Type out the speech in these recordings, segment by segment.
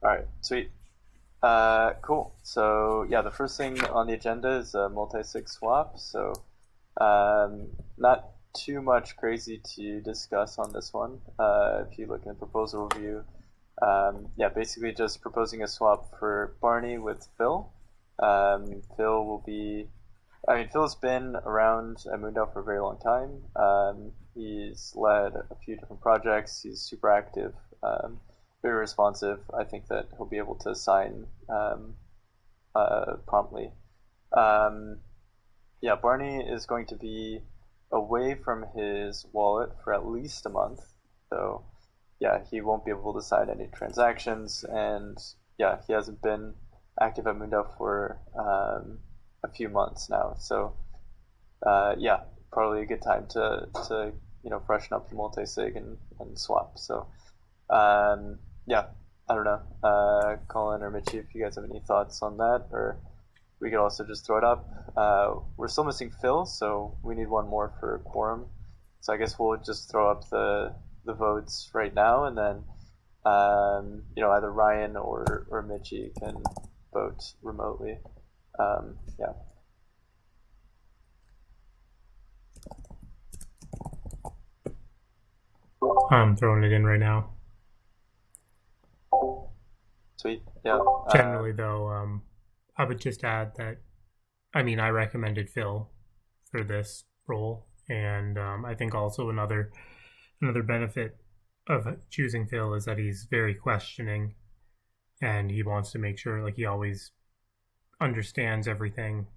All right, sweet. Cool. So yeah, the first thing on the agenda is a multi-sig swap. So not too much crazy to discuss on this one. If you look in the proposal review, yeah, basically just proposing a swap for Barney with Phil. Phil will be, I mean, Phil's been around at MoonDAO for a very long time. He's led a few different projects. He's super active, very responsive. I think that he'll be able to sign promptly. Um, yeah, Barney is going to be away from his wallet for at least a month. So yeah, he won't be able to sign any transactions, and yeah, he hasn't been active at MoonDAO for a few months now. So yeah, probably a good time to freshen up the multi-sig and swap. So yeah, I don't know, Colin or Mitchie, if you guys have any thoughts on that, or we could also just throw it up. We're still missing Phil, so we need one more for quorum. So I guess we'll just throw up the votes right now, and then either Ryan or Mitchie can vote remotely. Yeah. I'm throwing it in right now. Sweet. Yeah. Generally, though, I would just add that, I mean, I recommended Phil for this role, and I think also another benefit of choosing Phil is that he's very questioning, and he wants to make sure, like, he always understands everything.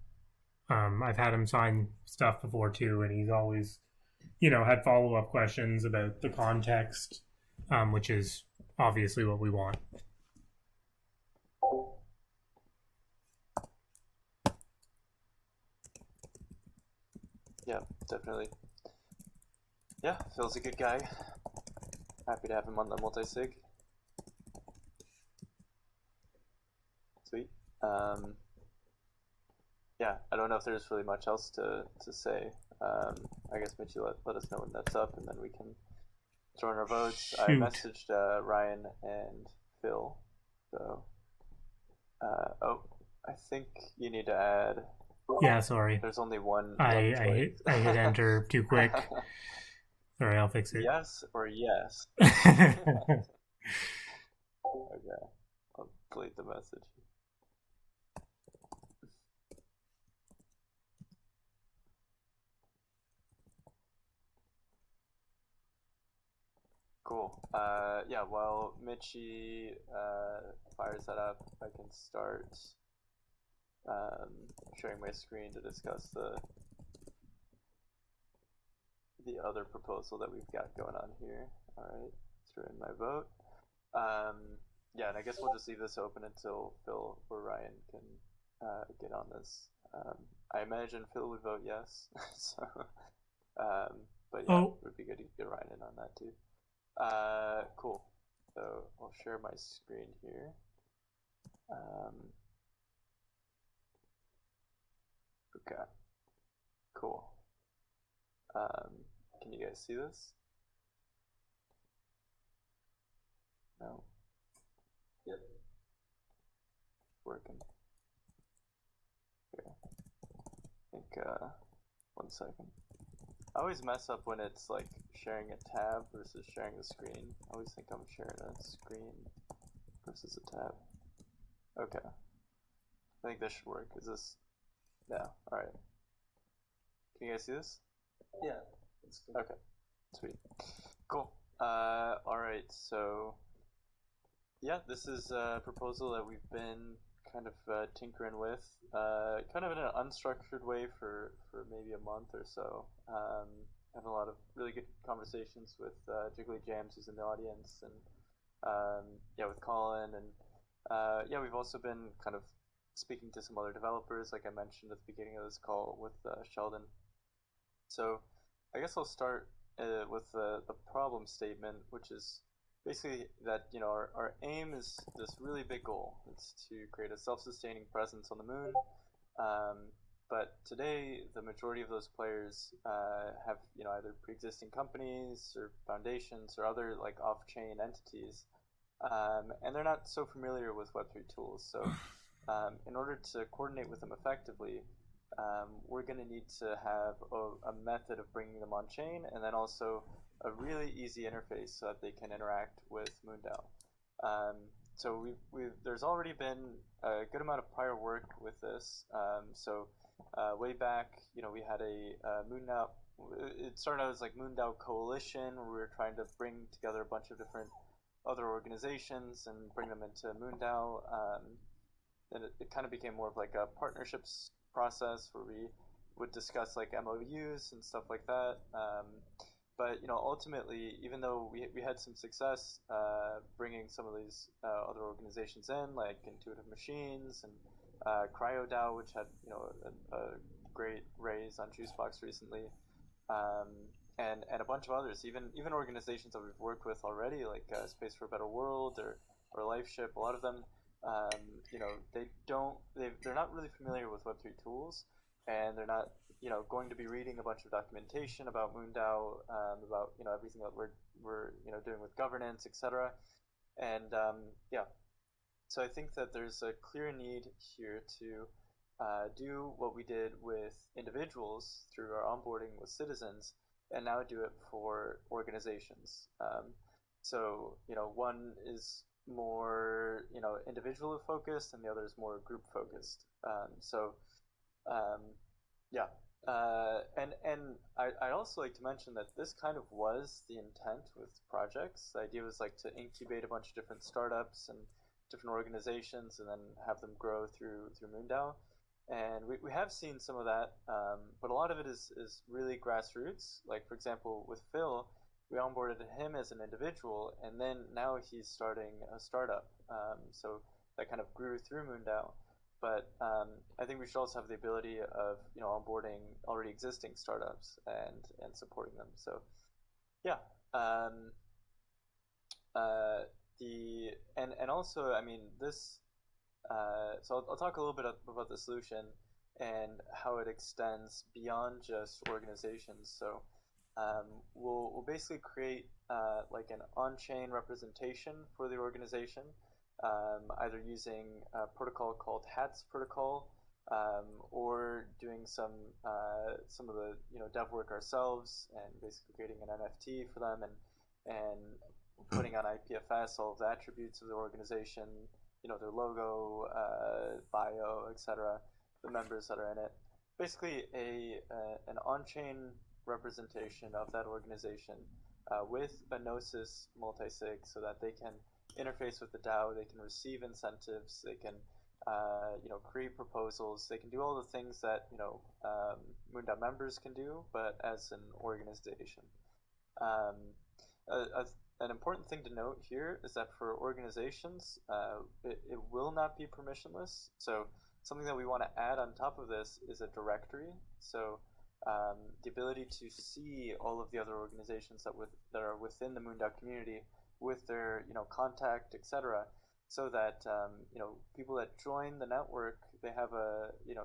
I've had him sign stuff before too, and he's always, had follow-up questions about the context, which is obviously what we want. Yeah, definitely. Yeah, Phil's a good guy. Happy to have him on the multi-sig. Sweet. Yeah, I don't know if there's really much else to say. I guess Mitchie let us know when that's up, and then we can throw in our votes. I messaged Ryan and Phil, so I think you need to add. Yeah, sorry. There's only one. I hit enter too quick. Sorry, I'll fix it. Yes or yes? Okay, I'll delete the message. Cool. Yeah, while Mitchie fires that up, I can start sharing my screen to discuss the other proposal that we've got going on here. Alright, throw in my vote. Yeah, and I guess we'll just leave this open until Phil or Ryan can get on this. I imagine Phil would vote yes, so, but yeah, it would be good to get Ryan in on that too. Cool. So I'll share my screen here. Okay. Cool. Can you guys see this? No. Yep. Working. Okay. I think 1 second. I always mess up when it's like sharing a tab versus sharing a screen. I always think I'm sharing a screen versus a tab. Okay. I think this should work. Is this? Yeah. Alright. Can you guys see this? Yeah. That's good. Okay. Sweet. Cool. Alright, so yeah, this is a proposal that we've been kind of tinkering with, kind of in an unstructured way for maybe a month or so. Having a lot of really good conversations with Jiggly Jams, who's in the audience, and yeah, with Colin, and yeah, we've also been kind of speaking to some other developers, like I mentioned at the beginning of this call with Sheldon. So I guess I'll start with the problem statement, which is basically that our aim is this really big goal. It's to create a self-sustaining presence on the moon. But today, the majority of those players have either pre-existing companies or foundations or other like off-chain entities and they're not so familiar with Web3 tools. So in order to coordinate with them effectively, we're going to need to have a method of bringing them on chain, and then also a really easy interface so that they can interact with MoonDAO. So there's already been a good amount of prior work with this. Way back, we had a MoonDAO. It started out as like MoonDAO Coalition, where we were trying to bring together a bunch of different other organizations and bring them into MoonDAO. And it kind of became more of like a partnerships process where we would discuss like MOUs and stuff like that. But ultimately, even though we had some success bringing some of these other organizations in, like Intuitive Machines and CryoDAO, which had a great raise on Juicebox recently, and a bunch of others, even organizations that we've worked with already, like Space for a Better World or LifeShip. A lot of them, they're not really familiar with Web3 tools, and they're not going to be reading a bunch of documentation about MoonDAO, about everything that we're doing with governance, etc. And so I think that there's a clear need here to do what we did with individuals through our onboarding with citizens, and now do it for organizations. One is more individual focused, and the other is more group focused. And I'd also like to mention that this kind of was the intent with projects. The idea was like to incubate a bunch of different startups and different organizations, and then have them grow through MoonDAO. And we have seen some of that, but a lot of it is really grassroots. Like, for example, with Phil, we onboarded him as an individual, and then now he's starting a startup. So that kind of grew through MoonDAO. But I think we should also have the ability of onboarding already existing startups and supporting them. So yeah, also, I mean, this. So I'll talk a little bit about the solution and how it extends beyond just organizations. So we'll basically create like an on-chain representation for the organization, either using a protocol called HATS protocol, or doing some of the dev work ourselves, and basically creating an NFT for them, and putting on IPFS all of the attributes of the organization, their logo, bio, etc., the members that are in it. Basically, an on-chain representation of that organization with a Gnosis multi-sig, so that they can interface with the DAO, they can receive incentives, they can create proposals, they can do all the things that MoonDAO members can do, but as an organization. An important thing to note here is that for organizations, it will not be permissionless. So something that we want to add on top of this is a directory. So the ability to see all of the other organizations that are within the MoonDAO community with their contact, etc., so that people that join the network, they have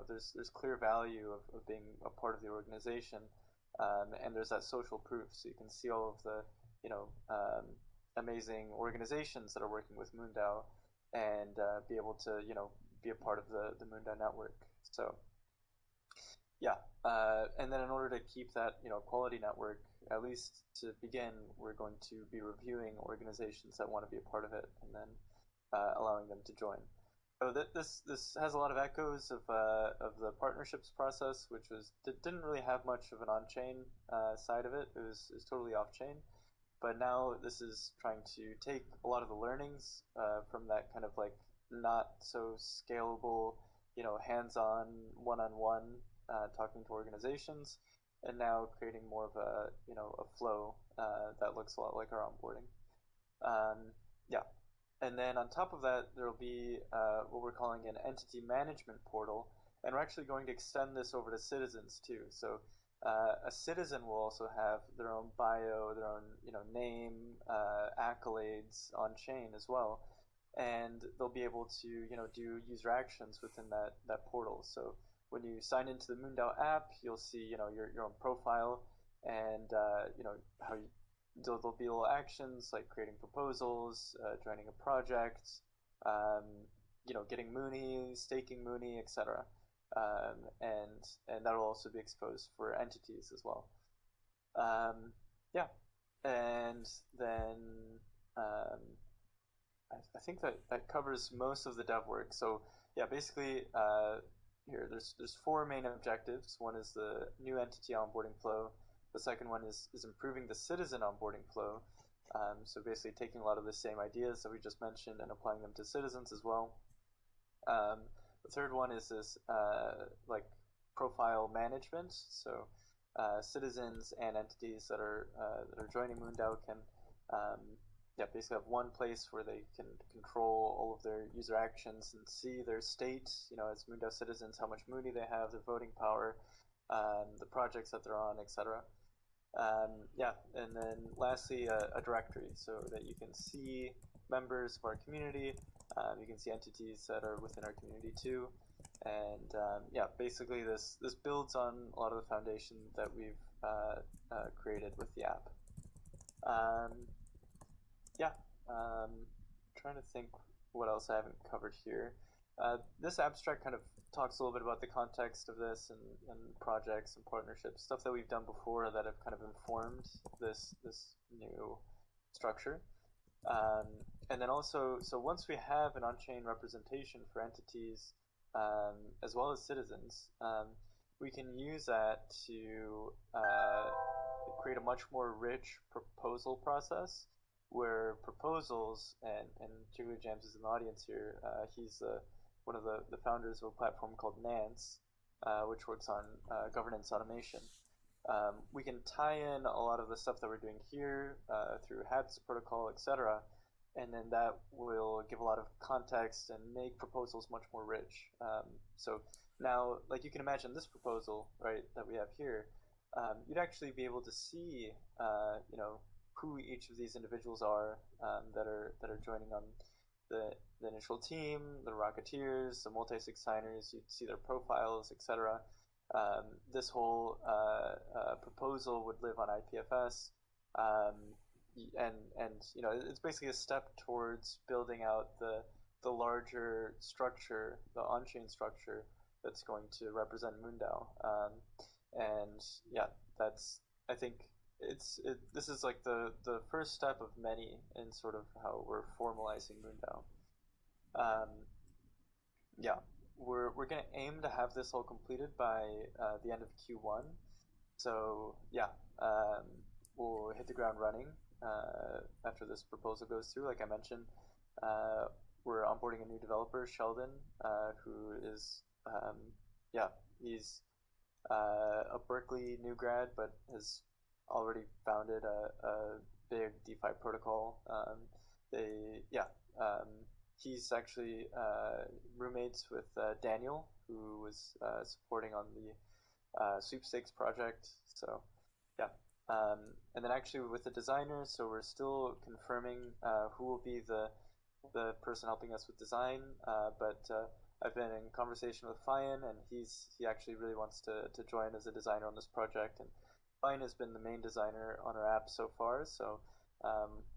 there's clear value of being a part of the organization, and there's that social proof, so you can see all of the amazing organizations that are working with MoonDAO, and be able to be a part of the MoonDAO network. So yeah, and then in order to keep that quality network, at least to begin, we're going to be reviewing organizations that want to be a part of it, and then allowing them to join. So this has a lot of echoes of the partnerships process, which didn't really have much of an on-chain side of it. It was totally off-chain. But now this is trying to take a lot of the learnings from that kind of like not so scalable, hands-on, one-on-one talking to organizations, and now creating more of a flow that looks a lot like our onboarding. Yeah. And then on top of that, there will be what we're calling an entity management portal, and we're actually going to extend this over to citizens too. So a citizen will also have their own bio, their own name, accolades on chain as well, and they'll be able to do user actions within that portal. So when you sign into the MoonDAO app, you'll see your own profile, and how there'll be little actions like creating proposals, joining a project, getting Mooney, staking Mooney, etc. And that'll also be exposed for entities as well. Yeah, and then I think that covers most of the dev work. So yeah, basically here there's four main objectives. One is the new entity onboarding flow. The second one is improving the citizen onboarding flow. So basically taking a lot of the same ideas that we just mentioned and applying them to citizens as well. The third one is this like profile management. So citizens and entities that are joining MoonDAO can basically have one place where they can control all of their user actions and see their state, as MoonDAO citizens, how much Mooney they have, their voting power, the projects that they're on, etc. And then lastly, a directory so that you can see members of our community. You can see entities that are within our community too. And basically this builds on a lot of the foundation that we've created with the app. Trying to think what else I haven't covered here. This abstract kind of talks a little bit about the context of this and projects and partnerships, stuff that we've done before that have kind of informed this new structure. And then also, so once we have an on-chain representation for entities as well as citizens, we can use that to create a much more rich proposal process where proposals, and Julia James is in the audience here, he's one of the founders of a platform called Nance, which works on governance automation. We can tie in a lot of the stuff that we're doing here through HATS protocol, etc., and then that will give a lot of context and make proposals much more rich. So now, like you can imagine this proposal, right, that we have here, you'd actually be able to see, who each of these individuals are that are joining on the initial team, the Rocketeers, the Multi-Sig signers. You'd see their profiles, etc. This whole proposal would live on IPFS, and it's basically a step towards building out the larger structure, the on-chain structure that's going to represent MoonDAO. That's, I think, this is like the first step of many in sort of how we're formalizing MoonDAO. We're going to aim to have this all completed by the end of Q1. So we'll hit the ground running after this proposal goes through. Like I mentioned, we're onboarding a new developer, Sheldon, who is he's a Berkeley new grad, but has already founded a big DeFi protocol. He's actually roommates with Daniel, who was supporting on the sweepstakes project. So and then actually with the designer, so we're still confirming who will be the person helping us with design, but I've been in conversation with Fayan, and he actually really wants to join as a designer on this project. And Fayan has been the main designer on our app so far, so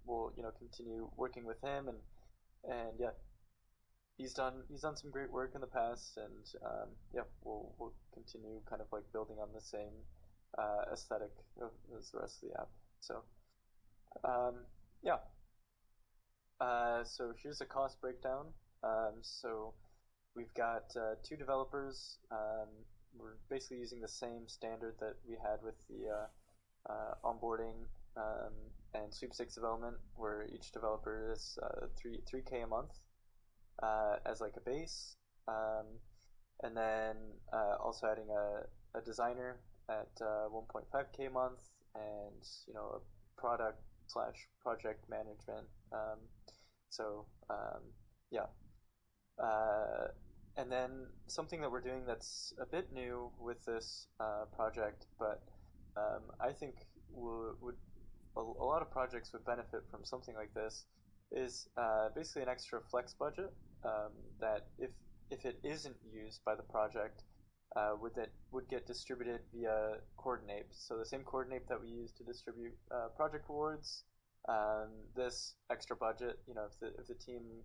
we'll continue working with him, and he's done some great work in the past, and we'll continue kind of like building on the same aesthetic as the rest of the app. So so here's a cost breakdown. So we've got two developers. We're basically using the same standard that we had with the onboarding and sweepstakes development, where each developer is $3K a month as like a base, and then also adding a designer at 1.5K a month, and a product/project management. And then something that we're doing that's a bit new with this project, but I think a lot of projects would benefit from something like this, is basically an extra flex budget that if it isn't used by the project, would get distributed via Coordinape. So the same Coordinape that we use to distribute project rewards. This extra budget, if the team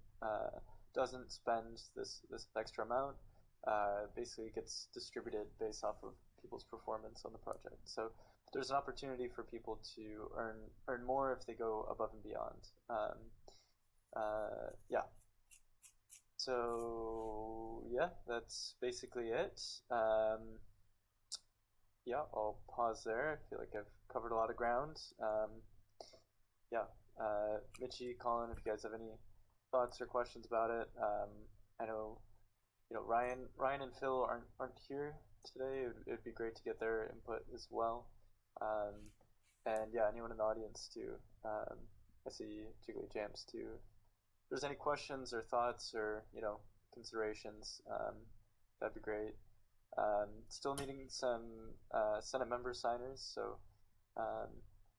doesn't spend this extra amount, basically gets distributed based off of people's performance on the project. So there's an opportunity for people to earn more if they go above and beyond. Yeah. So yeah, that's basically it. Yeah, I'll pause there. I feel like I've covered a lot of ground. Yeah, Mitchie, Colin, if you guys have any thoughts or questions about it, I know, Ryan and Phil aren't here today. It'd be great to get their input as well. And yeah, anyone in the audience too. I see Jiggly Jams too. If there's any questions or thoughts or considerations, that'd be great. Still needing some Senate member signers, so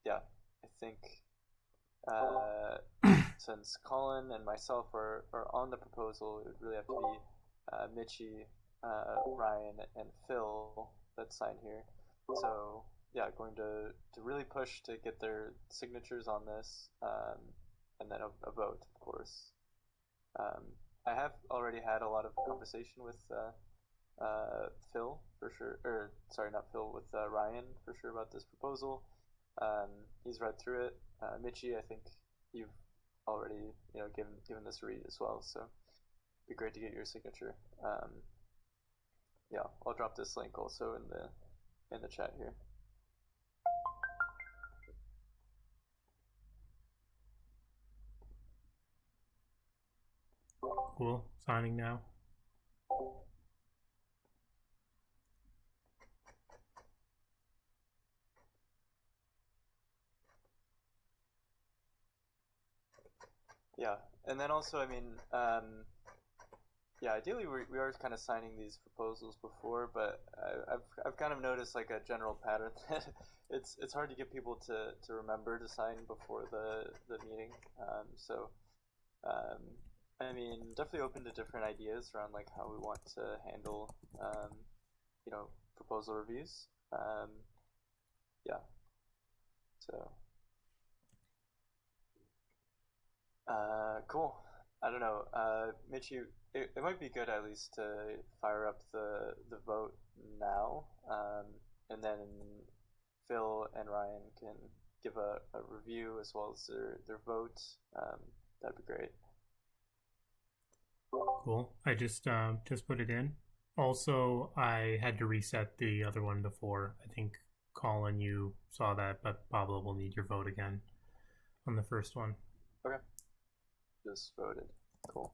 yeah, I think since Colin and myself are on the proposal, it would really have to be Mitchie, Ryan, and Phil that sign here. So yeah, going to really push to get their signatures on this, and then a vote, of course. I have already had a lot of conversation with Phil for sure, or sorry, not Phil, with Ryan for sure about this proposal. He's read through it. Mitchie, I think you've already given this a read as well, so it'd be great to get your signature. Yeah, I'll drop this link also in the chat here. Cool. Signing now. Yeah, and then also, I mean, yeah, ideally we are kind of signing these proposals before, but I've kind of noticed like a general pattern that it's hard to get people to remember to sign before the meeting. So I mean, definitely open to different ideas around like how we want to handle proposal reviews. Yeah. So cool. I don't know. Mitch, it might be good at least to fire up the vote now, and then Phil and Ryan can give a review as well as their vote. That'd be great. Cool. I just put it in. Also, I had to reset the other one before. I think, Colin, you saw that, but Pablo will need your vote again on the first one. Okay. Just voted. Cool.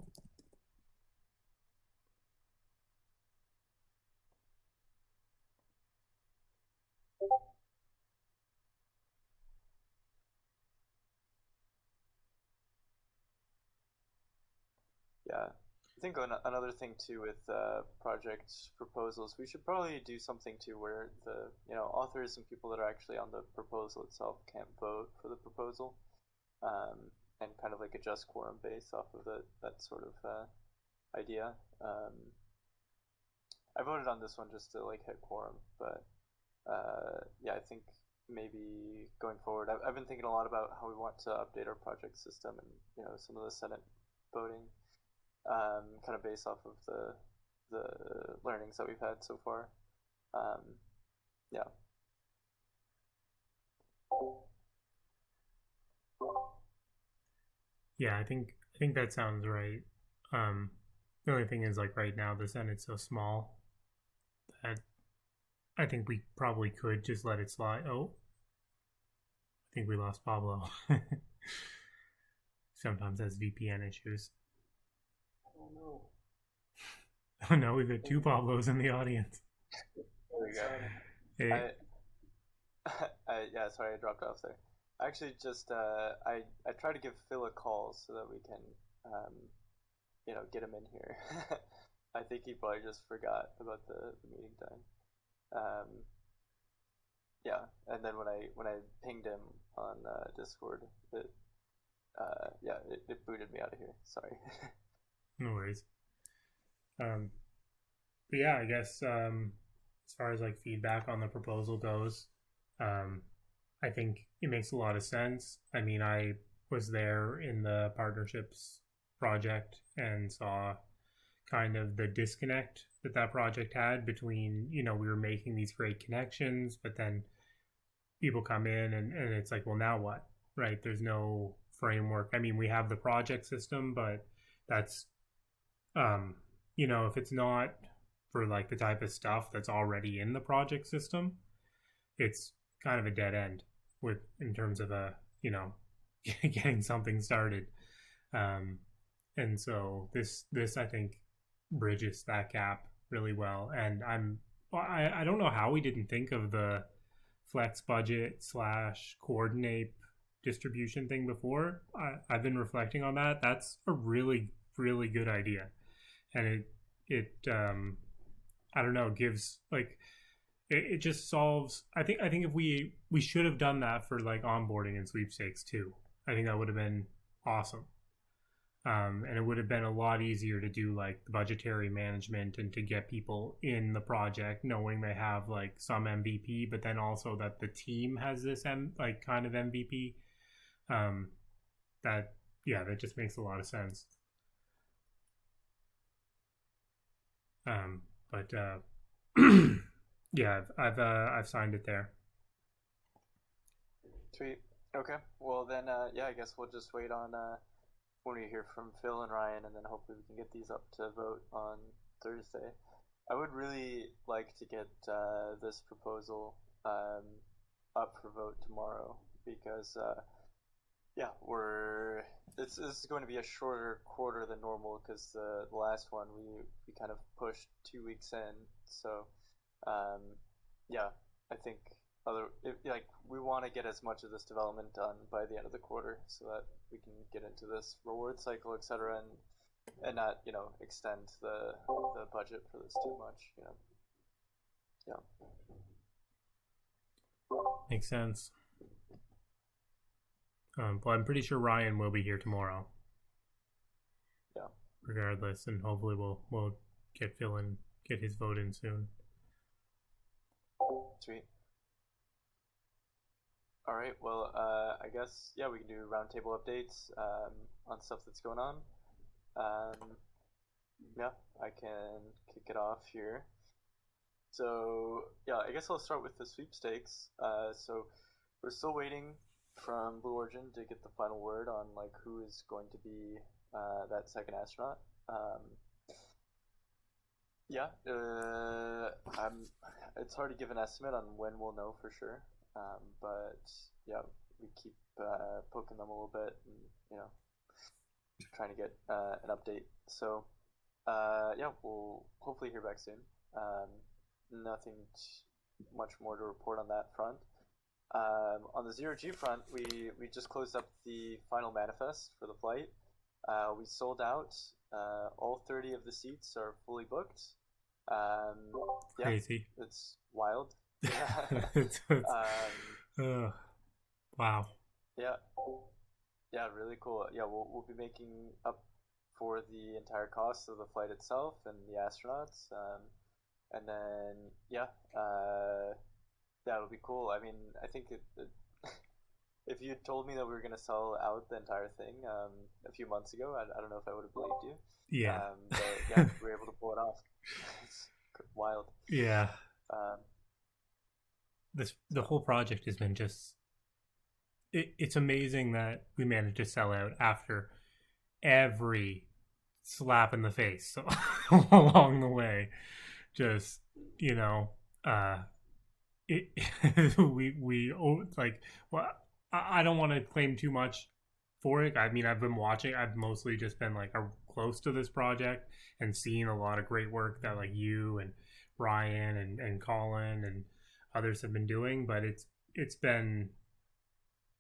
Yeah. I think another thing too with project proposals, we should probably do something too where the authors and people that are actually on the proposal itself can't vote for the proposal, and kind of like adjust quorum based off of that sort of idea. I voted on this one just to like hit quorum, but yeah, I think maybe going forward, I've been thinking a lot about how we want to update our project system and some of the Senate voting. Kind of based off of the learnings that we've had so far. Yeah. Yeah, I think that sounds right. The only thing is, like, right now the Senate's so small that I think we probably could just let it slide. Oh, I think we lost Pablo. Sometimes has VPN issues. Oh no. Oh no, we've got two Pablos in the audience. There we go. Hey. Yeah, sorry, I dropped off there. I actually just I tried to give Phil a call so that we can get him in here. I think he probably just forgot about the meeting time. Yeah, and then when I pinged him on Discord, it booted me out of here. Sorry. No worries. But yeah, I guess as far as like feedback on the proposal goes, I think it makes a lot of sense. I mean, I was there in the partnerships project and saw kind of the disconnect that that project had between, you know, we were making these great connections, but then people come in and it's like, well, now what? Right? There's no framework. I mean, we have the project system, but that's, you know, if it's not for like the type of stuff that's already in the project system, it's kind of a dead end with in terms of a, you know, getting something started. And so this I think bridges that gap really well. And I don't know how we didn't think of the flex budget / Coordinape distribution thing before. I've been reflecting on that. That's a really good idea, and it I don't know, gives like it just solves. I think if we should have done that for like onboarding and sweepstakes too. I think that would have been awesome. And it would have been a lot easier to do like the budgetary management and to get people in the project knowing they have like some MVP, but then also that the team has this like kind of MVP. That just makes a lot of sense. But yeah, I've signed it there. Sweet. Okay. Well then, yeah, I guess we'll just wait on when we hear from Phil and Ryan, and then hopefully we can get these up to vote on Thursday. I would really like to get this proposal up for vote tomorrow because yeah, this is going to be a shorter quarter than normal because the last one we kind of pushed 2 weeks in. So yeah, I think like we want to get as much of this development done by the end of the quarter so that we can get into this reward cycle, etc., and not, you know, extend the budget for this too much, you know. Yeah. Makes sense. Well, I'm pretty sure Ryan will be here tomorrow. Yeah. Regardless, and hopefully we'll get Phil and get his vote in soon. Sweet. All right. Well, I guess yeah, we can do roundtable updates on stuff that's going on. Yeah, I can kick it off here. So yeah, I guess I'll start with the sweepstakes. So we're still waiting from Blue Origin to get the final word on like who is going to be that second astronaut. Yeah, it's hard to give an estimate on when we'll know for sure. But yeah, we keep poking them a little bit and, you know, trying to get an update. So yeah, we'll hopefully hear back soon. Nothing much more to report on that front. On the ZeroG front, we just closed up the final manifest for the flight. We sold out. All 30 of the seats are fully booked. Yeah, Crazy. It's wild. Wow. Yeah, really cool. Yeah, we'll be making up for the entire cost of the flight itself and the astronauts, and then yeah, that'll be cool. I mean, I think if you told me that we were gonna sell out the entire thing a few months ago, I don't know if I would have believed you. Yeah. But yeah, we were able to pull it off. It's wild. Yeah. The whole project has been just it's amazing that we managed to sell out after every slap in the face along the way. Just, you know, we like, well, I don't want to claim too much for it. I mean, I've been watching. I've mostly just been like close to this project and seen a lot of great work that like you and Ryan and Colin and others have been doing, but it's been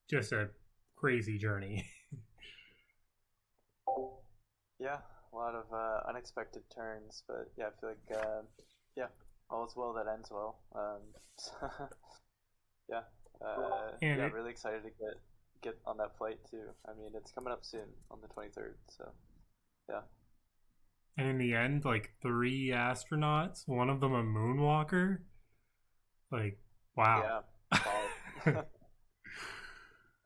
just a crazy journey. Yeah, a lot of unexpected turns, but yeah, I feel like yeah, all's well that ends well. Yeah, yeah, really excited to get on that flight too. I mean, it's coming up soon on the 23rd, so yeah. And in the end, like 3 astronauts, one of them a moonwalker. Like, wow. Yeah.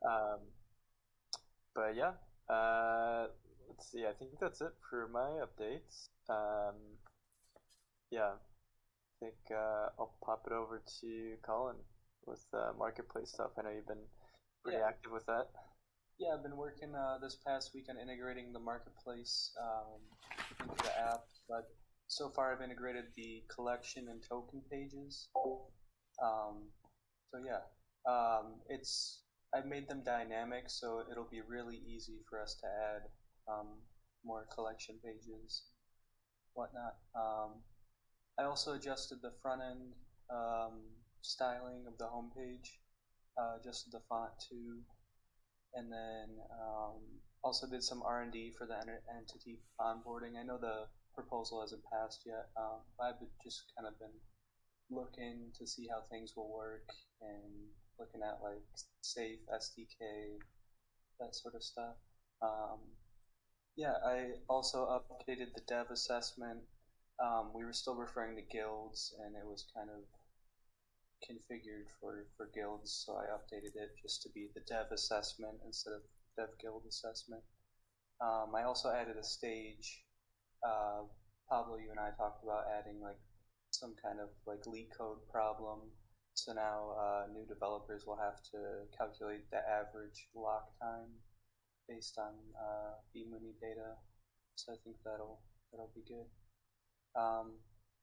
um, but yeah, let's see. I think that's it for my updates. Yeah, I think I'll pop it over to Colin with marketplace stuff. I know you've been pretty active with that. Yeah, I've been working this past week on integrating the marketplace into the app, but so far I've integrated the collection and token pages. So yeah, I've made them dynamic, so it'll be really easy for us to add more collection pages, whatnot. I also adjusted the front end styling of the homepage, adjusted the font too, and then also did some R&D for the entity onboarding. I know the proposal hasn't passed yet, but I've just kind of been looking to see how things will work and looking at like safe SDK, that sort of stuff. Yeah, I also updated the dev assessment. We were still referring to guilds, and it was kind of configured for guilds, so I updated it just to be the dev assessment instead of dev guild assessment. I also added a stage. Pablo, you and I talked about adding like some kind of like leak code problem. So now new developers will have to calculate the average lock time based on vMooney data. So I think that'll be good.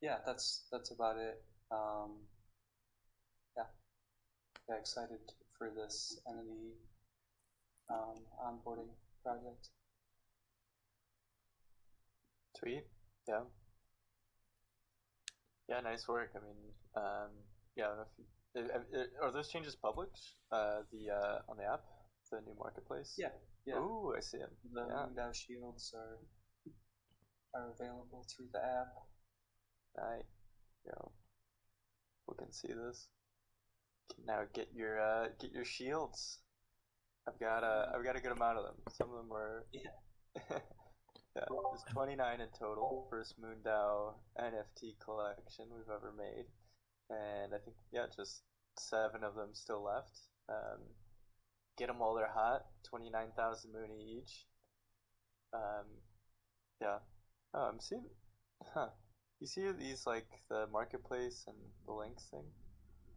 Yeah, that's about it. Yeah, excited for this entity onboarding project. Sweet. Yeah. Yeah, nice work. I mean, yeah. Are those changes published? The on the app, the new marketplace. Yeah. Ooh, I see them. The MoonDAO shields are available through the app. Right. We can see this. You can now get your shields. I've got a good amount of them. Some of them are yeah. There's 29 in total. First MoonDAO NFT collection we've ever made, and I think just 7 of them still left. Get them while they're hot. 29,000 Mooney each. Yeah. Oh, I'm seeing. Huh. You see these like the marketplace and the links thing?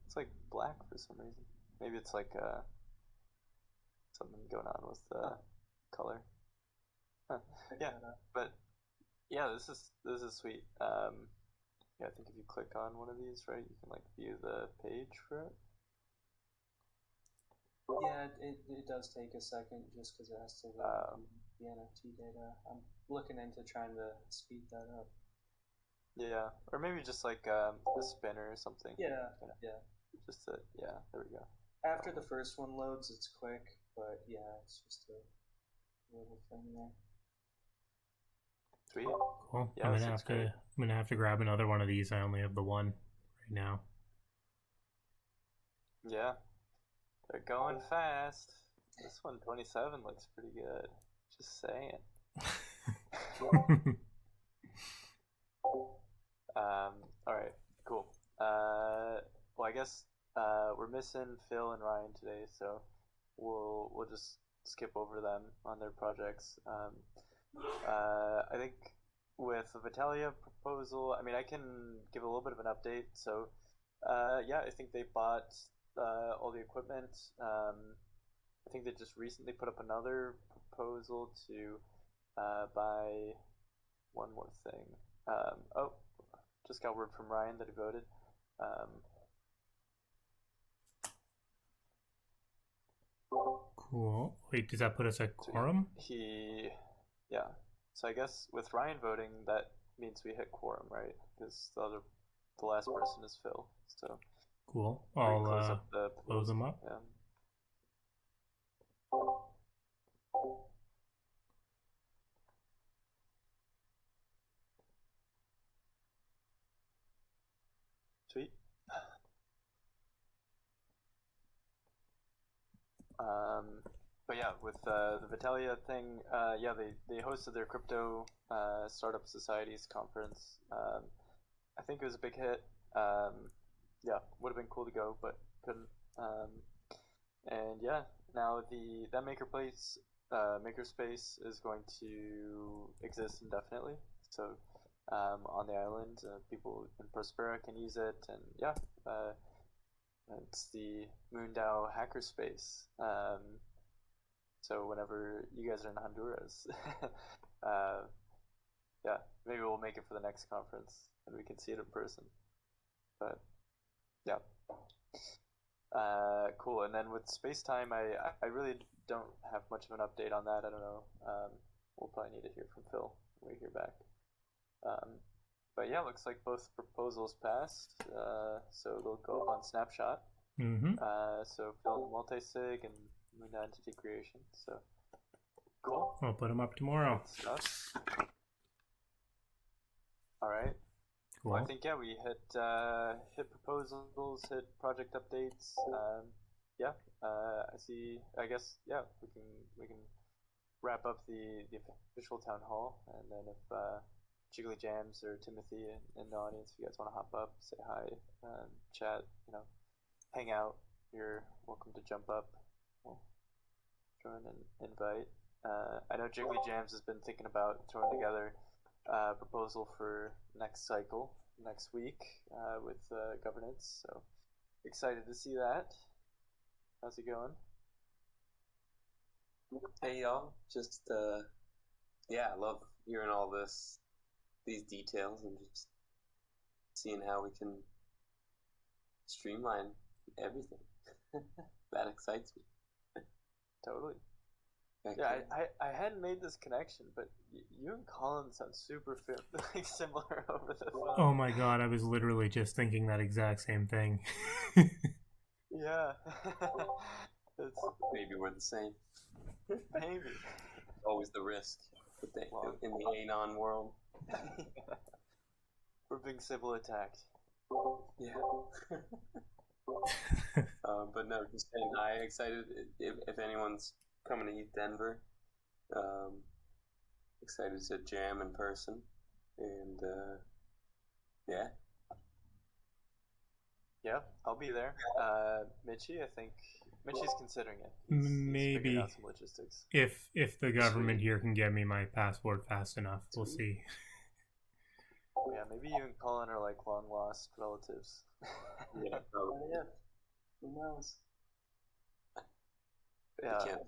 It's like black for some reason. Maybe it's like something going on with the color. Huh. Yeah, but yeah, this is sweet. Yeah, I think if you click on one of these, right, you can like view the page for it. Yeah, it does take a second just because it has to load the NFT data. I'm looking into trying to speed that up. Yeah, or maybe just like a spinner or something. Yeah. Just there we go. After the first one loads, it's quick, but yeah, it's just a little thing there. Sweet. Cool. Yeah, I'm gonna have to grab another one of these. I only have the one right now. Yeah, they're going fast. This one 27 looks pretty good. Just saying. All right, cool. Well, I guess we're missing Phil and Ryan today, so we'll just skip over them on their projects. I think with the Vitalia proposal, I mean, I can give a little bit of an update. So, yeah, I think they bought all the equipment. I think they just recently put up another proposal to buy one more thing. Just got word from Ryan that he voted. Cool. Wait, does that put us at quorum? Yeah. So I guess with Ryan voting, that means we hit quorum, right? Because the last person is Phil. So cool. I'll close them up. Yeah. Sweet. But yeah, with the Vitalia thing, yeah, they hosted their crypto startup societies conference. I think it was a big hit. yeah, would have been cool to go, but couldn't. And yeah, now that makerspace is going to exist indefinitely. So on the island, people in Prospera can use it, and yeah, it's the MoonDAO hackerspace. So whenever you guys are in Honduras, yeah, maybe we'll make it for the next conference and we can see it in person. But yeah. Cool. And then with space time, I really don't have much of an update on that. I don't know. We'll probably need to hear from Phil when we hear back. But yeah, looks like both proposals passed. So they'll go up on Snapshot. Mm-hmm. So Phil Multi-Sig and MoonDAO Entity Creation. So cool. I'll put them up tomorrow. Stuff. All right. Cool. Well, I think yeah, we hit proposals, hit project updates. Yeah, I see. I guess yeah, we can wrap up the official town hall, and then if Jiggly Jams or Timothy in the audience, if you guys want to hop up, say hi, chat, hang out, you're welcome to jump up. We'll join and invite. I know Jiggly Jams has been thinking about throwing together proposal for next cycle, next week, with governance. So excited to see that. How's it going? Hey y'all, just yeah, I love hearing all these details and just seeing how we can streamline everything. That excites me. Totally. Thank Yeah, you. I hadn't made this connection, but you and Colin sound super similar over the phone. Oh my god, I was literally just thinking that exact same thing. Yeah. Maybe we're the same. Maybe. Always the risk in the Anon world. We're being civil attacked. Yeah. But no, just saying hi. Excited if anyone's coming to East Denver. Excited to jam in person, and yeah. Yeah, I'll be there. Mitchie, I think Mitchie's considering it. Maybe he's figuring out some logistics. If the government here can get me my passport fast enough, we'll see. Yeah, maybe you and Colin are like long lost relatives. Yeah, probably. Yeah. Who knows? Yeah. You can't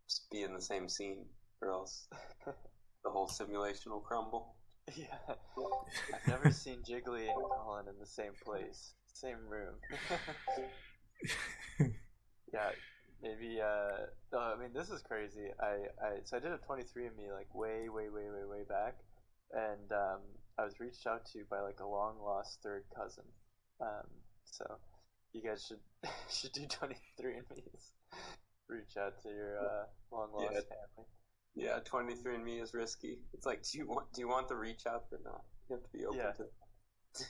just be in the same scene, or else the whole simulation will crumble. Yeah. I've never seen Jiggly and Colin in the same place, same room. Yeah, maybe. I mean, this is crazy. So I did a 23andMe like way back, and I was reached out to by like a long lost third cousin. So you guys should do 23andMe's. Reach out to your long lost family. Yeah, 23andMe is risky. It's like, do you want the reach out or not? You have to be open to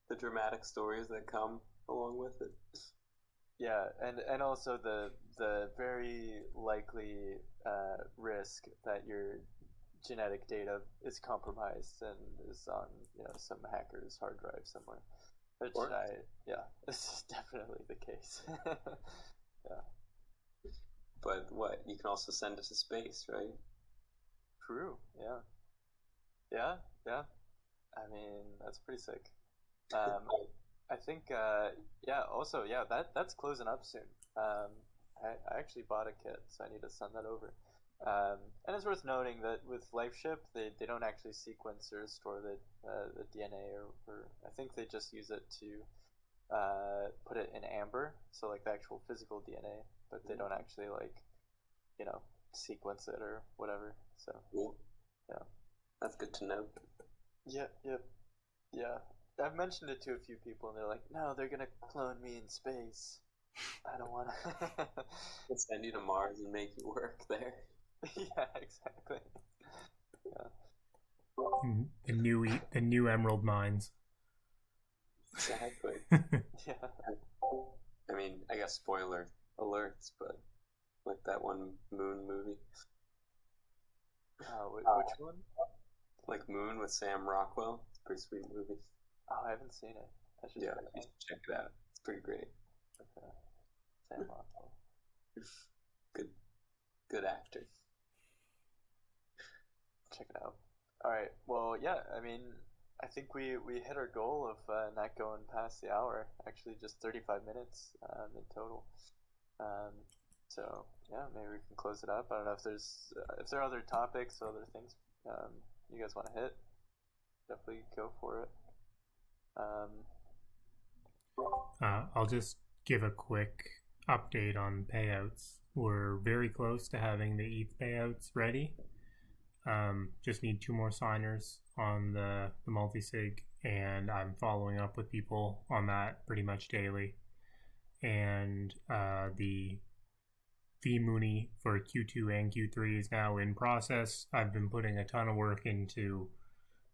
the dramatic stories that come along with it. Yeah, and also the very likely risk that your genetic data is compromised and is on some hacker's hard drive somewhere. Which this is definitely the case. Yeah. But what? You can also send it to space, right? True. Yeah. Yeah. Yeah. I mean, that's pretty sick. I think. Also, that's closing up soon. I actually bought a kit, so I need to send that over. And it's worth noting that with LifeShip, they don't actually sequence or store the DNA, or I think they just use it to put it in amber, so like the actual physical DNA, but they don't actually sequence it or whatever. So cool. Yeah, that's good to know. Yeah. I've mentioned it to a few people, and they're like, "No, they're gonna clone me in space. I don't want to." They'll send you to Mars and make you work there. Yeah, exactly. Yeah. The new emerald mines. Exactly. Yeah. I mean, I guess spoiler alerts, but like that one Moon movie. Which one? Like Moon with Sam Rockwell. It's a pretty sweet movie. Oh, I haven't seen it. That's just you should check it out. It's pretty great. Okay. Sam Rockwell. Good actor. Check it out. All right. Well, yeah. I mean, I think we hit our goal of not going past the hour. Actually, just 35 minutes in total. So yeah, maybe we can close it up. I don't know if there are other topics or other things you guys want to hit. Definitely go for it. I'll just give a quick update on payouts. We're very close to having the ETH payouts ready. Just need 2 more signers on the multi-sig, and I'm following up with people on that pretty much daily. And the vMooney for Q2 and Q3 is now in process. I've been putting a ton of work into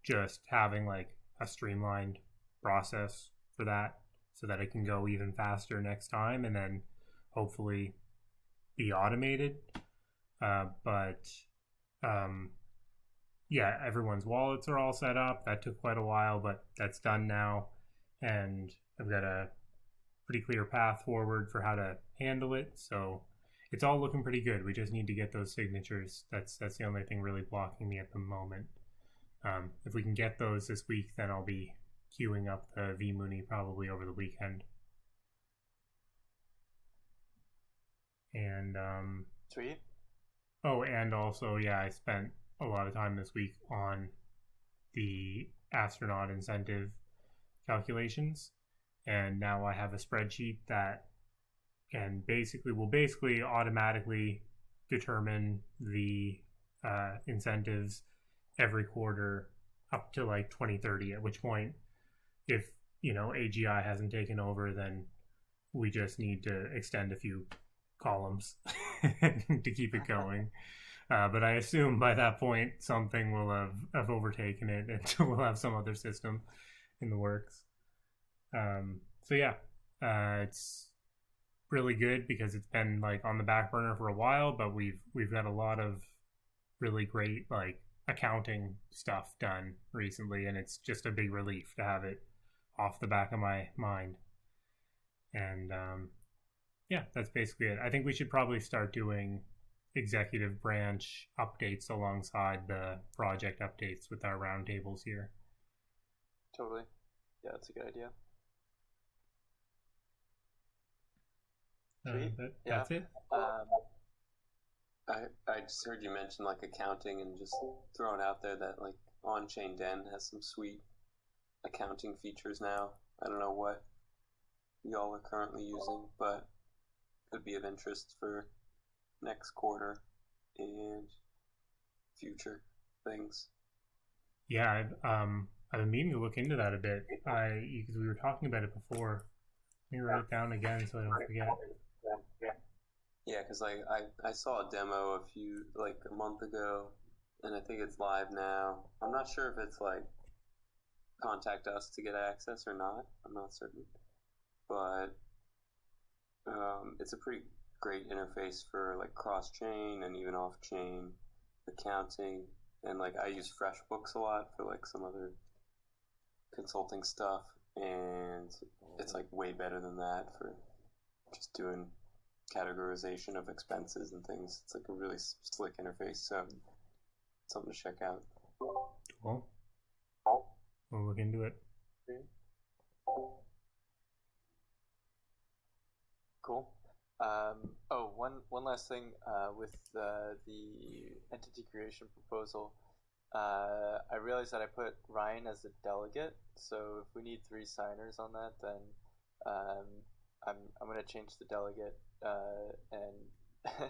just having like a streamlined process for that so that it can go even faster next time and then hopefully be automated. Yeah, everyone's wallets are all set up. That took quite a while, but that's done now. And I've got a pretty clear path forward for how to handle it. So it's all looking pretty good. We just need to get those signatures. That's the only thing really blocking me at the moment. If we can get those this week, then I'll be queuing up the vMooney probably over the weekend. And Sweet. Oh, and also, yeah, I spent a lot of time this week on the astronaut incentive calculations, and now I have a spreadsheet that will basically automatically determine the incentives every quarter up to like 2030, at which point, if AGI hasn't taken over, then we just need to extend a few columns to keep it going. But I assume by that point something will have overtaken it, and we'll have some other system in the works. So yeah, it's really good because it's been like on the back burner for a while, but we've got a lot of really great like accounting stuff done recently, and it's just a big relief to have it off the back of my mind. And yeah, that's basically it. I think we should probably start doing executive branch updates alongside the project updates with our roundtables here. Totally. Yeah, that's a good idea. That's it. I just heard you mention like accounting, and just throwing out there that like On-Chain Den has some sweet accounting features now. I don't know what y'all are currently using, but could be of interest for next quarter and future things. Yeah, I've been meaning to look into that a bit. Because we were talking about it before. Let me write it down again so I don't forget. Yeah, because like I saw a demo a month ago, and I think it's live now. I'm not sure if it's like contact us to get access or not. I'm not certain, but it's a pretty great interface for like cross-chain and even off-chain accounting. And like I use FreshBooks a lot for like some other consulting stuff, and it's like way better than that for just doing categorization of expenses and things. It's like a really slick interface, so something to check out. Cool. We'll look into it. Cool. One last thing with the entity creation proposal. I realized that I put Ryan as a delegate, so if we need 3 signers on that, then I'm going to change the delegate. And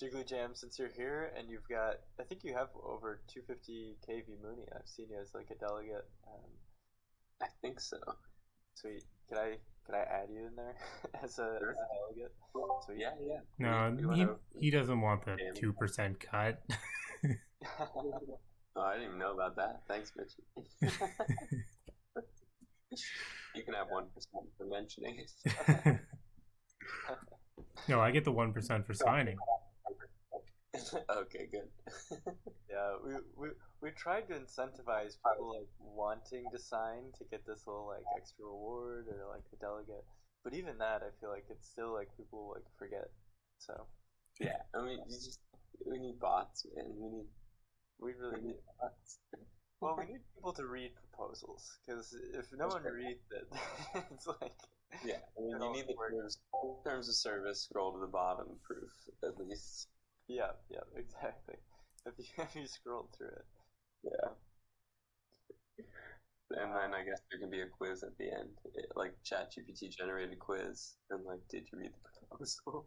Jiggly Jam, since you're here and I think you have over 250k vMooney. I've seen you as like a delegate. I think so. Sweet. Can I add you in there as a delegate? Sweet. Yeah. No, he doesn't want the 2% cut. Oh, I didn't even know about that. Thanks, Mitchie. You can have 1% for mentioning it. No, I get the 1% for signing. Okay, good. Yeah, we tried to incentivize people like wanting to sign to get this little like extra reward or like the delegate, but even that I feel like it's still like people like forget. So yeah, I mean, we need bots, man. we really need bots. Well, we need people to read proposals because if no one reads it, it's like yeah. I mean, you need the terms of service. Scroll to the bottom, proof at least. Yeah, exactly. If you scroll through it. Yeah. And then I guess there can be a quiz at the end, like ChatGPT generated quiz, and like, did you read the proposal?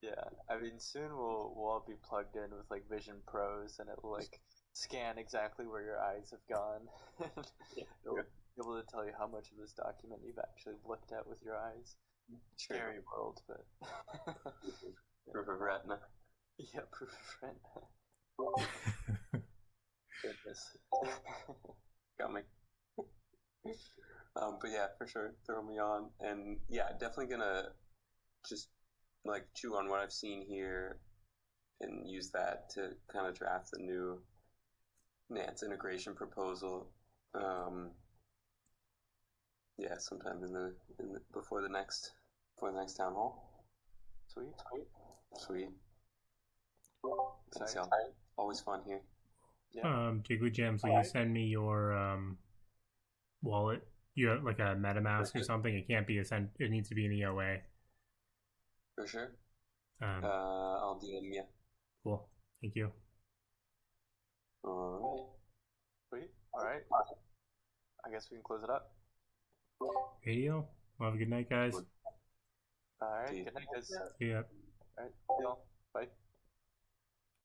Yeah, I mean, soon we'll all be plugged in with like Vision Pros, and it will like scan exactly where your eyes have gone. It'll be able to tell you how much of this document you've actually looked at with your eyes. Scary world, but proof of retina. Yeah, proof of retina. Goodness. Got me. But yeah, for sure, throw me on, and yeah, definitely gonna just like chew on what I've seen here and use that to kind of draft the new Nance integration proposal. Yeah, sometime in the before the next town hall. Sweet. Thanks, y'all. Always fun here. Yeah. Jiggly Gems, will you send me your wallet? You have like a MetaMask or something? It can't be it needs to be an EOA. For sure. I'll DM you. Cool. Thank you. Alright. Sweet. Alright. I guess we can close it up. Radio? Well, have a good night, guys. Alright, good night, guys. See ya. Alright, y'all. Bye.